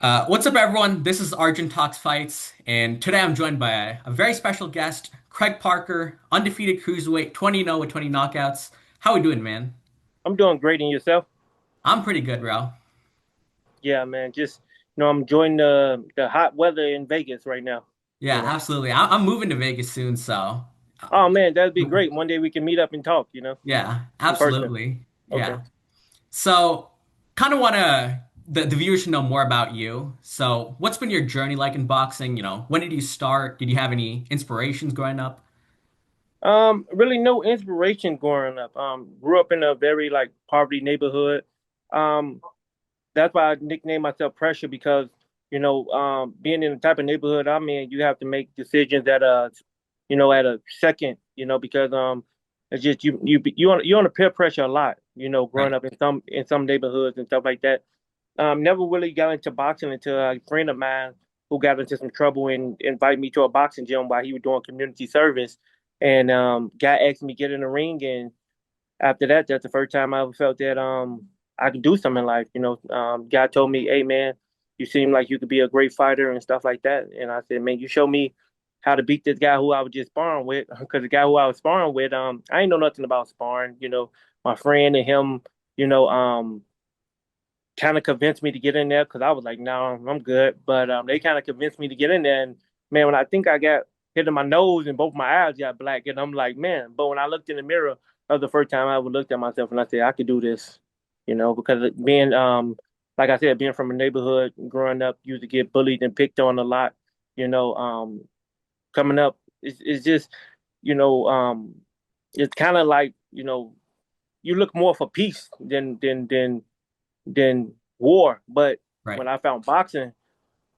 What's up, everyone? This is Arjun Talks Fights, and today I'm joined by a very special guest, Craig Parker, undefeated cruiserweight, 20-0 with 20 knockouts. How we doing, man? I'm doing great in yourself. I'm pretty good, bro. Yeah, man. Just I'm enjoying the hot weather in Vegas right now. Yeah, absolutely. I'm moving to Vegas soon, so Oh man, that'd be great. One day we can meet up and talk, yeah, in person. absolutely. Okay. Yeah. So, kind of want the viewers should know more about you. So, what's been your journey like in boxing? When did you start? Did you have any inspirations growing up? Really no inspiration growing up. Grew up in a very like poverty neighborhood. Um, that's why I nicknamed myself Pressure because being in the type of neighborhood I'm in, you have to make decisions at a second, because it's just you're on a peer pressure a lot, growing Right. up in some neighborhoods and stuff like that. Never really got into boxing until a friend of mine who got into some trouble and invited me to a boxing gym while he was doing community service. And guy asked me to get in the ring, and after that, that's the first time I ever felt that I could do something in life. Guy told me, "Hey man, you seem like you could be a great fighter and stuff like that." And I said, "Man, you show me how to beat this guy who I was just sparring with, because the guy who I was sparring with, I ain't know nothing about sparring. My friend and him, you know, kind of convinced me to get in there because I was like, no, I'm good. But they kind of convinced me to get in there. And man, when I think I got hit in my nose and both my eyes got black, and I'm like, man. But when I looked in the mirror, that was the first time I ever looked at myself and I said, I could do this, because being, like I said, being from a neighborhood growing up, used to get bullied and picked on a lot, you know, um, coming up, it's just, you know, it's kind of like, you look more for peace than war. But Right. when I found boxing,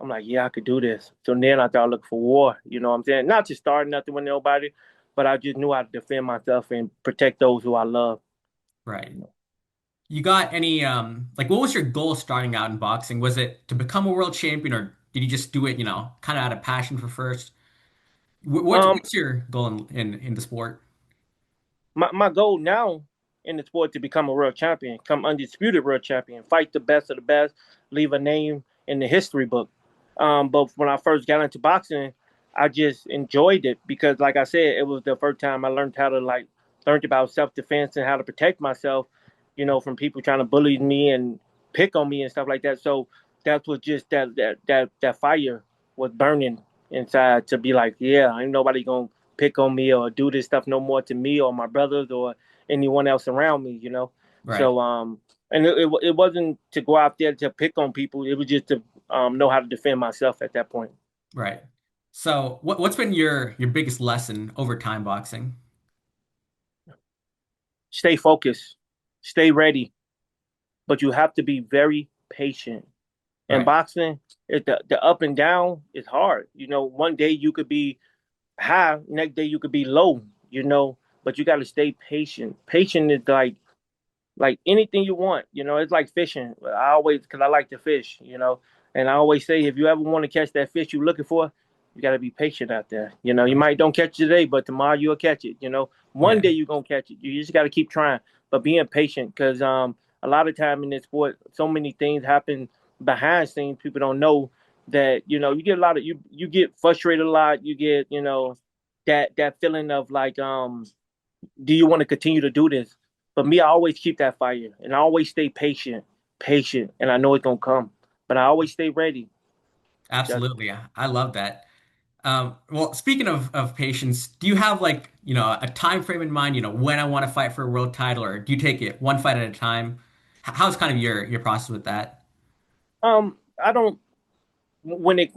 I'm like, yeah, I could do this. So then I started looking for war. You know what I'm saying? Not to start nothing with nobody, but I just knew how to defend myself and protect those who I love. Right. You got any like what was your goal starting out in boxing? Was it to become a world champion or did you just do it, kind of out of passion for first? Um, What's your goal in the sport? my goal now in the sport to become a world champion, become undisputed world champion, fight the best of the best, leave a name in the history book. But when I first got into boxing, I just enjoyed it because, like I said, it was the first time I learned how to learned about self defense and how to protect myself, from people trying to bully me and pick on me and stuff like that. So that's what just that fire was burning inside to be like, yeah, ain't nobody gonna pick on me or do this stuff no more to me or my brothers or anyone else around me. Right. So and it wasn't to go out there to pick on people. It was just to know how to defend myself at that point. Right. So what's been your biggest lesson over time boxing? Stay focused, stay ready, but you have to be very patient. And Right. boxing, the up and down is hard. One day you could be high, next day you could be low. But you got to stay patient. Patient is like anything you want. It's like fishing. Because I like to fish. And I always say if you ever want to catch that fish you're looking for, you got to be patient out there. You Right. might don't catch it today, but tomorrow you'll catch it. One Yeah. day you're gonna catch it. You just got to keep trying, but being patient because a lot of time in this sport, so many things happen behind scenes. People don't know that you get a lot of you get frustrated a lot. You get that feeling of like do you want to continue to do this? But me, I always keep that fire and I always stay patient, and I know it's gonna come. But I always stay ready. That's Absolutely. I love that. Well, speaking of patience, do you have like, a time frame in mind, when I want to fight for a world title, or do you take it one fight at a time? How's kind of your process with that? I don't when it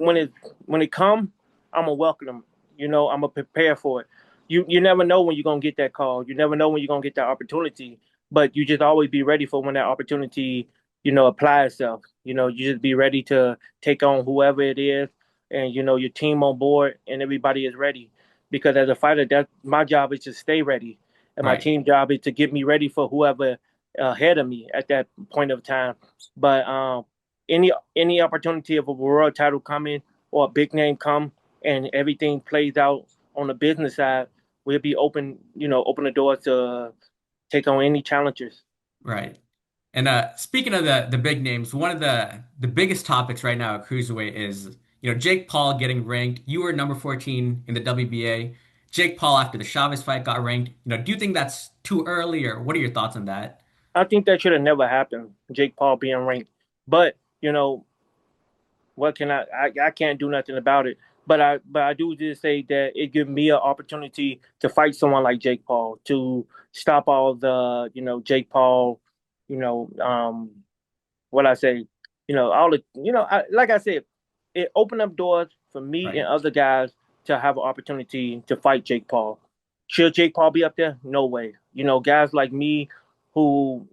come, I'm gonna welcome them. I'm gonna prepare for it. You never know when you're gonna get that call. You never know when you're gonna get that opportunity. But you just always be ready for when that opportunity, apply itself. You just be ready to take on whoever it is, and your team on board, and everybody is ready. Because as a fighter, that my job is to stay ready, and my Right. team job is to get me ready for whoever ahead of me at that point of time. But any opportunity of a world title coming or a big name come and everything plays out on the business side, we'll be open the door to take on any challengers. Right. And speaking of the big names, one of the biggest topics right now at cruiserweight is Jake Paul getting ranked. You were number 14 in the WBA. Jake Paul after the Chavez fight got ranked. Do you think that's too early, or what are your thoughts on that? I think that should have never happened, Jake Paul being ranked. But what can I can't do nothing about it. But I do just say that it gives me an opportunity to fight someone like Jake Paul, to stop all the Jake Paul, you know um what I say, all the like I said, it opened up doors for me Right. and other guys to have an opportunity to fight Jake Paul. Should Jake Paul be up there? No way. Guys like me who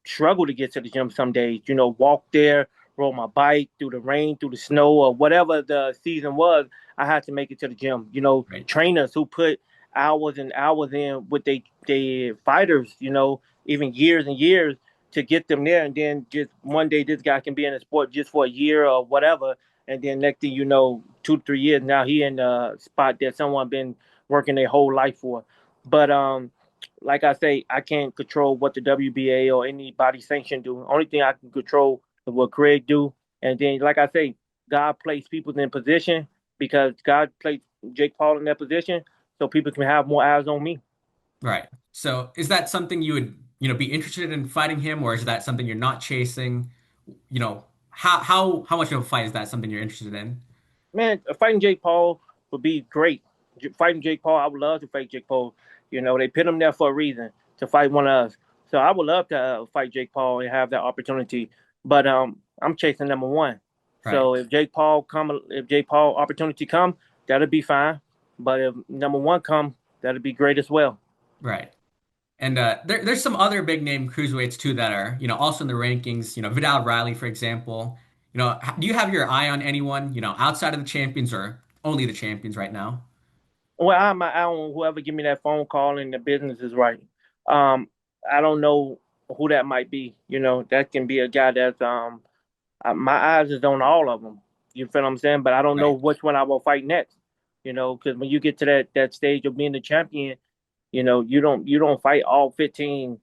struggle to get to the gym some days. Walk there, rode my bike through the rain, through the snow, or whatever the season was. I had to make it to the gym. Right. Trainers who put hours and hours in with they fighters. Even years and years to get them there, and then just one day this guy can be in the sport just for a year or whatever, and then next thing you know, 2 3 years now he in a spot that someone been working their whole life for. But like I say, I can't control what the WBA or anybody sanction do. Only thing I can control is what Craig do. And then, like I say, God placed people in position because God placed Jake Paul in that position so people can have more eyes on me. Right. So is that something you would, be interested in fighting him, or is that something you're not chasing? How much of a fight is that something you're interested in? Man, fighting Jake Paul would be great. Fighting Jake Paul, I would love to fight Jake Paul. They put him there for a reason to fight one of us. So I would love to fight Jake Paul and have that opportunity. But I'm chasing number one. Right. So if Jake Paul opportunity come, that'll be fine. But if number one come, that'll be great as well. Right. And there's some other big name cruiserweights too that are, also in the rankings. Vidal Riley, for example. Do you have your eye on anyone, outside of the champions or only the champions right now? Well, I have my eye on whoever give me that phone call and the business is right. Um, I don't know who that might be. That can be a guy that's my eyes is on all of them. You feel what I'm saying? But I don't know Right. which one I will fight next. Because when you get to that stage of being the champion, you don't fight all 15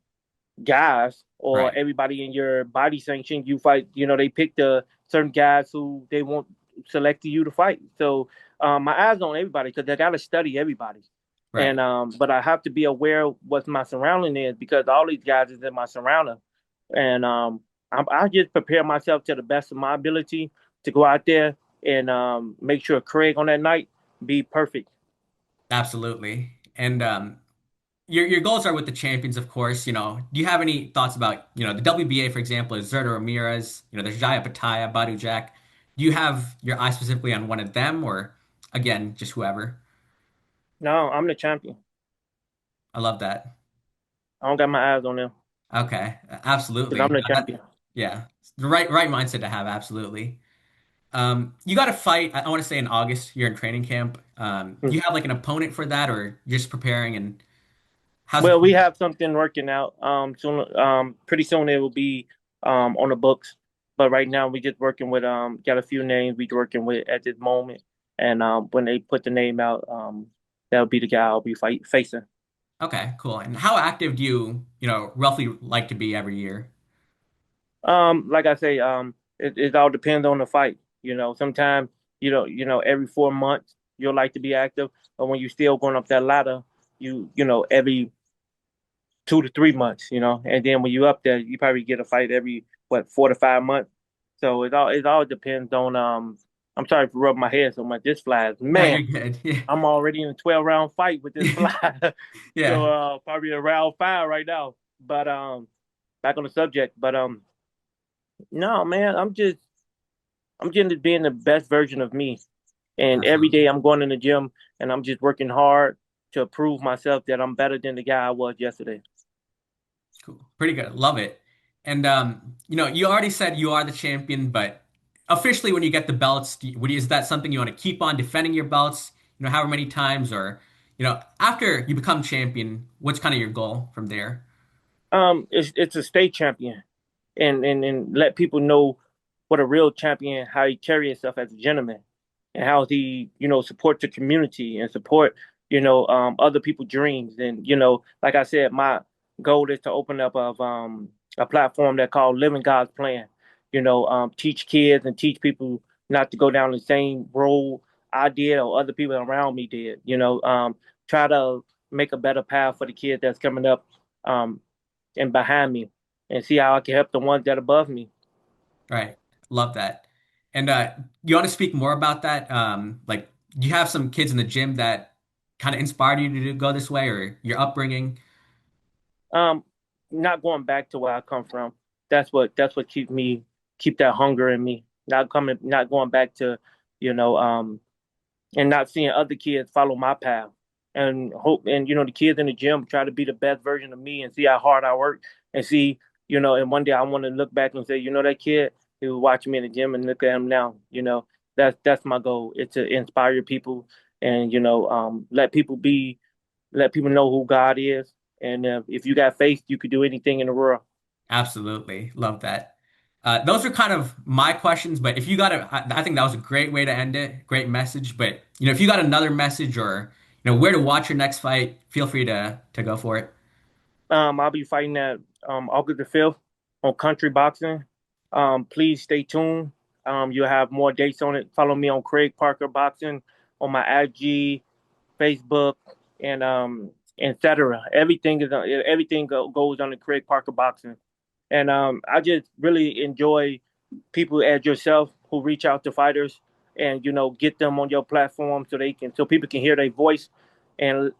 guys or Right. everybody in your body sanction. You fight. They pick the certain guys who they want selected you to fight. So my eyes on everybody because I got to study everybody. Right. And but I have to be aware of what my surrounding is because all these guys is in my surrounder. And I just prepare myself to the best of my ability to go out there and make sure Craig on that night be perfect. Absolutely. And your goals are with the champions, of course. Do you have any thoughts about, the WBA, for example, is Zerto Ramirez, there's Jaya Pataya, Badu Jack. Do you have your eye specifically on one of them or again, just whoever? No, I'm the champion. I love that. I don't got my eyes on them Okay, because I'm absolutely. the champion. Yeah, the right mindset to have, absolutely. You got to fight, I want to say in August, you're in training camp. Do you have like an opponent for that or just preparing and how's it? Well, we have something working out. Soon, pretty soon it will be on the books. But right now we just working with got a few names we working with at this moment. And when they put the name out, that'll be the guy I'll be facing. Okay, cool. And how active do you, roughly like to be every year? Like I say, it all depends on the fight. Sometimes every 4 months you'll like to be active, but when you're still going up that ladder, every 2 to 3 months, and then when you up there, you probably get a fight every 4 to 5 months. So it all depends on I'm sorry for rubbing my head so much. This flies, No, man. you're good. Yeah. I'm already in a 12 round fight with this fly. So Yeah, probably a round 5 right now. But back on the subject. But no, man, I'm just being the best version of me. And every day absolutely. I'm going in the gym and I'm just working hard to prove myself that I'm better than the guy I was yesterday. Cool. Pretty good. Love it. And you already said you are the champion, but officially when you get the belts, is that something you want to keep on defending your belts, however many times or, after you become champion, what's kind of your goal from there? It's a state champion, and let people know what a real champion, how he carry himself as a gentleman, and how he support the community and support other people's dreams. And like I said, my goal is to open up of a platform that called Living God's Plan. Teach kids and teach people not to go down the same road I did or other people around me did. Try to make a better path for the kids that's coming up um, and behind me, and see how I can help the ones that are above me. Right. Love that. And you want to speak more about that? Like, do you have some kids in the gym that kind of inspired you to go this way, or your upbringing? Um, Not going back to where I come from. That's what keep that hunger in me. Not going back to, you know, and not seeing other kids follow my path, and hope, and the kids in the gym try to be the best version of me and see how hard I work, and see, and one day I want to look back and say, that kid, he was watching me in the gym, and look at him now. That's my goal. It's to inspire people, and let people know who God is. And if you got faith, you could do anything in the world. Absolutely. Love that. Those are kind of my questions, but if you got I think that was a great way to end it. Great message. But if you got another message or where to watch your next fight, feel free to go for it. I'll be fighting at August the 5th on Country Boxing. Please stay tuned. You'll have more dates on it. Follow me on Craig Parker Boxing on my IG, Facebook, and etc. Goes on the Craig Parker Boxing. And I just really enjoy people as yourself who reach out to fighters and get them on your platform so people can hear their voice, and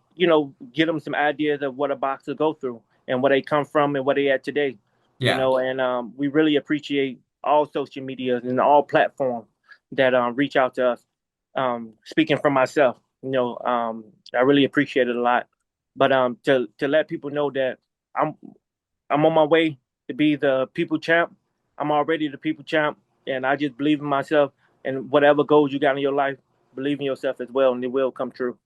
get them some ideas of what a boxer go through and where they come from and where they at today. Yeah, And we really appreciate all social medias and all platforms that reach out to us. Speaking for myself, I really appreciate it a lot. But to let people know that I'm I'm on my way to be the people champ. I'm already the people champ, and I just believe in myself. And whatever goals you got in your life, believe in yourself as well, and it will come true.